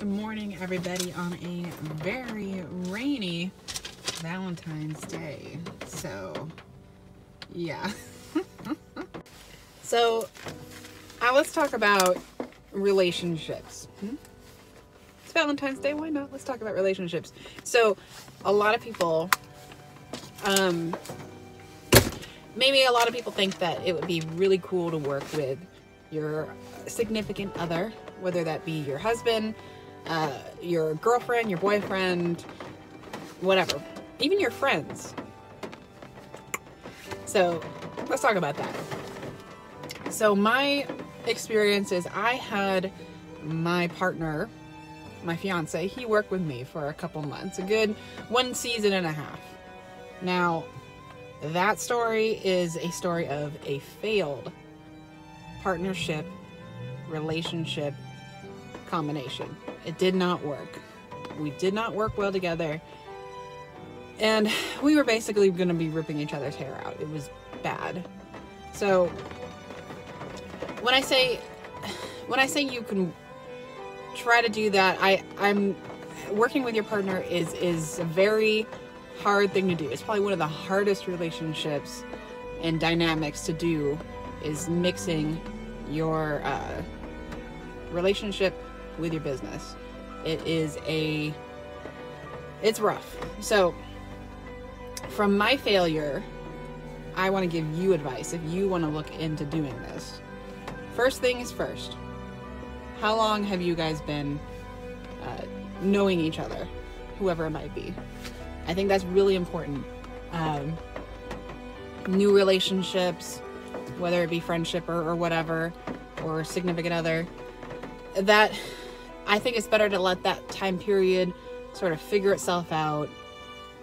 Good morning, everybody, on a very rainy Valentine's Day. So, yeah. So, let's talk about relationships. It's Valentine's Day, why not? Let's talk about relationships. So, a lot of people, maybe a lot of people think that it would be really cool to work with your significant other, whether that be your husband, your girlfriend, your boyfriend, whatever, even your friends. So let's talk about that. So my experience is I had my partner, my fiance, he worked with me for a couple months, a good 1 season and a half. Now, that story is a story of a failed partnership, relationship combination. It did not work. We did not work well together. And we were basically going to be ripping each other's hair out. It was bad. So when I say you can try to do that, I'm working with your partner is a very hard thing to do. It's probably one of the hardest relationships and dynamics to do, is mixing your relationship with your business. It's rough. So from my failure, I want to give you advice if you want to look into doing this. First thing is first. How long have you guys been knowing each other, whoever it might be? I think that's really important. New relationships, whether it be friendship or whatever, or significant other, that I think it's better to let that time period sort of figure itself out.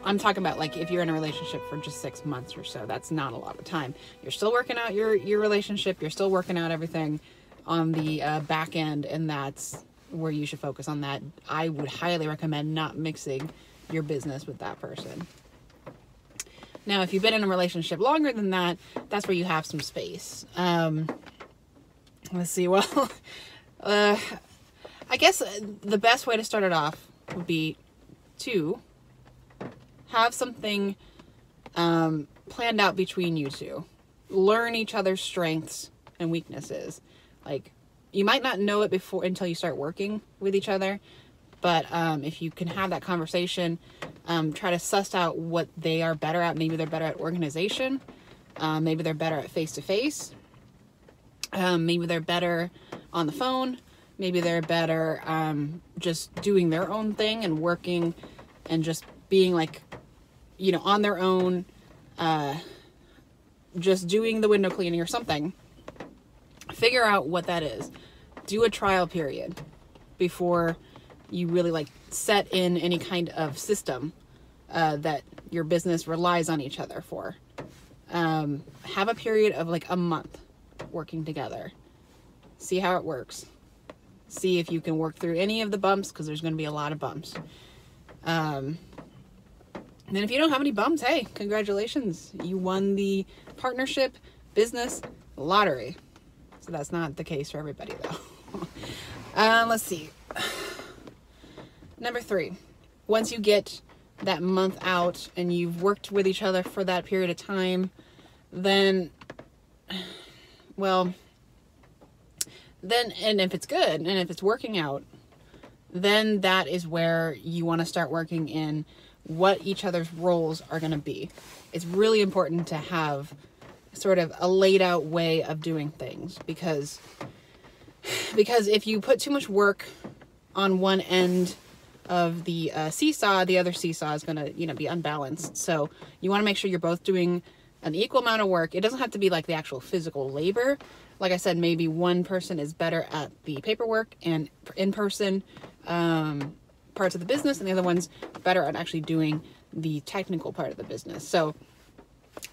I'm talking about, like, if you're in a relationship for just 6 months or so, that's not a lot of time. You're still working out your relationship. You're still working out everything on the back end, and that's where you should focus on that. I would highly recommend not mixing your business with that person. Now, if you've been in a relationship longer than that, that's where you have some space. Let's see. Well, I guess the best way to start it off would be to have something planned out between you two. Learn each other's strengths and weaknesses. Like, you might not know it before until you start working with each other, but if you can have that conversation, try to suss out what they are better at. Maybe they're better at organization. Maybe they're better at face-to-face. Maybe they're better on the phone. Maybe they're better just doing their own thing and working and just being, like, you know, on their own, just doing the window cleaning or something. Figure out what that is. Do a trial period before you really, like, set in any kind of system that your business relies on each other for. Have a period of like a month working together. See how it works. See if you can work through any of the bumps, because there's going to be a lot of bumps. And then if you don't have any bumps, hey, congratulations. You won the partnership business lottery. So that's not the case for everybody, though. Let's see. Number 3, once you get that month out and you've worked with each other for that period of time, then, well, then, and if it's good and if it's working out, then that is where you want to start working in what each other's roles are going to be. It's really important to have sort of a laid out way of doing things, because if you put too much work on one end of the seesaw, the other seesaw is going to, you know, be unbalanced. So you want to make sure you're both doing an equal amount of work. It doesn't have to be like the actual physical labor. Like I said, maybe one person is better at the paperwork and in-person parts of the business, and the other one's better at actually doing the technical part of the business. So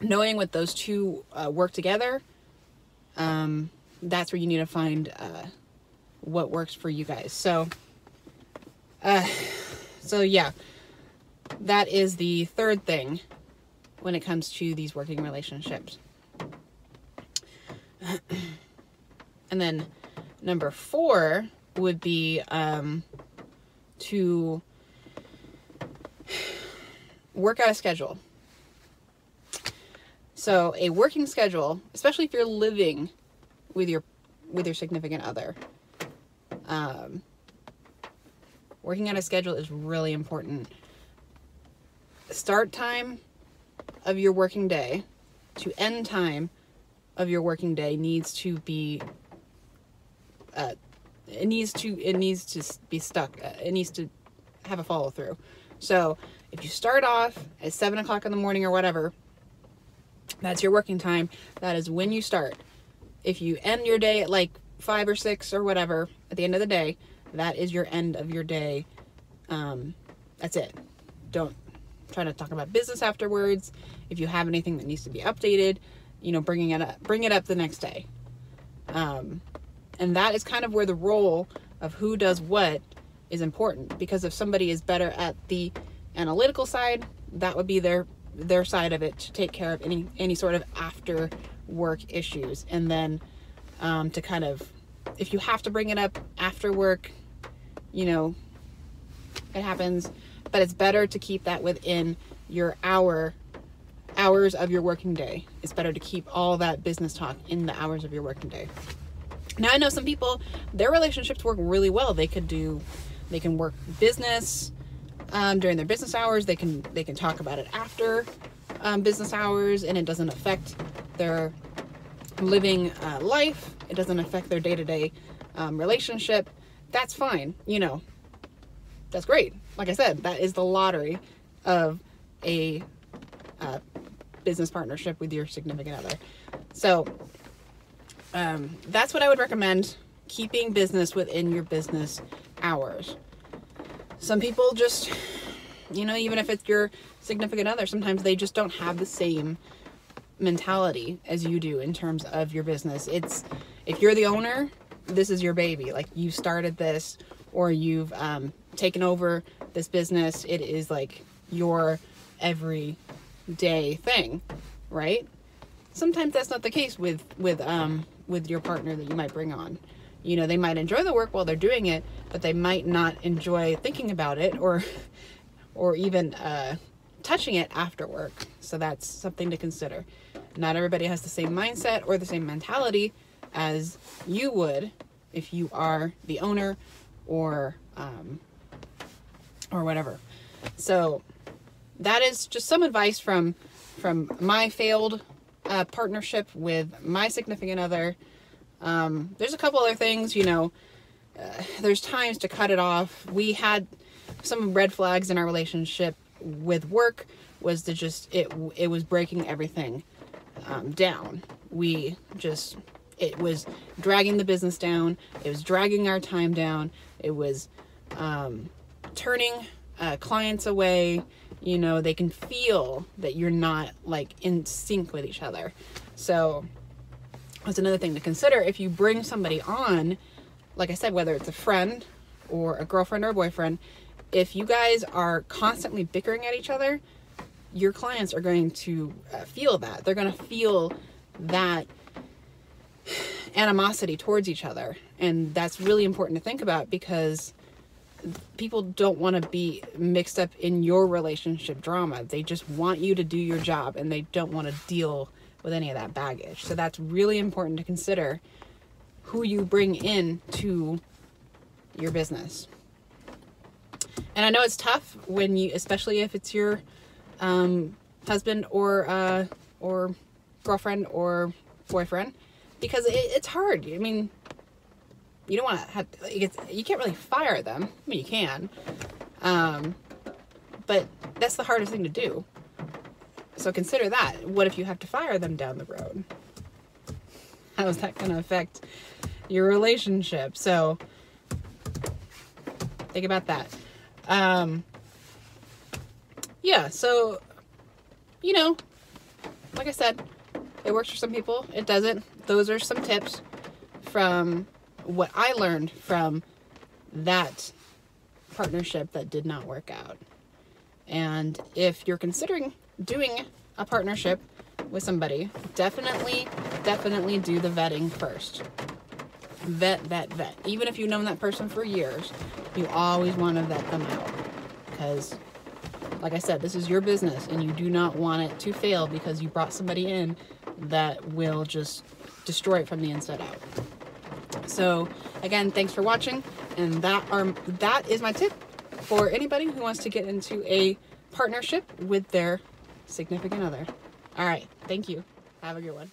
knowing what those two work together, that's where you need to find what works for you guys. So yeah, that is the third thing when it comes to these working relationships. And then number 4 would be to work out a schedule. So a working schedule, especially if you're living with your significant other, working out a schedule is really important. Start time of your working day to end time of your working day needs to be it needs to be stuck. It needs to have a follow through. So if you start off at 7 o'clock in the morning or whatever, that's your working time. That is when you start. If you end your day at like 5 or 6 or whatever at the end of the day, that is your end of your day. That's it. Don't try to talk about business afterwards. If you have anything that needs to be updated, bring it up the next day. And that is kind of where the role of who does what is important, because if somebody is better at the analytical side, that would be their side of it, to take care of any sort of after work issues. And then to kind of, if you have to bring it up after work, it happens, but it's better to keep that within your hours of your working day. It's better to keep all that business talk in the hours of your working day. Now, I know some people, their relationships work really well. They can work business during their business hours. They can talk about it after business hours, and it doesn't affect their living life. It doesn't affect their day-to-day relationship. That's fine. That's great. Like I said, that is the lottery of a business partnership with your significant other. So that's what I would recommend, keeping business within your business hours. Some people just, even if it's your significant other, sometimes they just don't have the same mentality as you do in terms of your business. If you're the owner, this is your baby. Like, you started this, or you've taken over this business. It is like your everyday thing, right? Sometimes that's not the case with your partner that you might bring on. They might enjoy the work while they're doing it, but they might not enjoy thinking about it or even touching it after work. So that's something to consider. Not everybody has the same mindset or the same mentality as you would if you are the owner or whatever. So that is just some advice from my failed partnership with my significant other. There's a couple other things, there's times to cut it off. We had some red flags in our relationship with work, was to just, it was breaking everything down. It was dragging the business down. It was dragging our time down. It was turning clients away. They can feel that you're not like in sync with each other. So that's another thing to consider. If you bring somebody on, like I said, whether it's a friend or a girlfriend or a boyfriend, if you guys are constantly bickering at each other, your clients are going to feel that. They're going to feel that animosity towards each other. And that's really important to think about, because people don't want to be mixed up in your relationship drama. They just want you to do your job, and they don't want to deal with any of that baggage. So that's really important to consider, who you bring in to your business. And I know it's tough when especially if it's your husband or girlfriend or boyfriend, because it's hard. I mean, you don't want to have, you can't really fire them. I mean, you can, but that's the hardest thing to do. So consider that. What if you have to fire them down the road? How is that going to affect your relationship? So think about that. Yeah, so, like I said, it works for some people. It doesn't. Those are some tips from what I learned from that partnership that did not work out. And if you're considering doing a partnership with somebody, definitely do the vetting first. vet. Even if you've known that person for years, you always want to vet them out. Because, like I said, this is your business, and you do not want it to fail because you brought somebody in that will just destroy it from the inside out. So, again, thanks for watching, and that is my tip for anybody who wants to get into a partnership with their significant other. All right, thank you. Have a good one.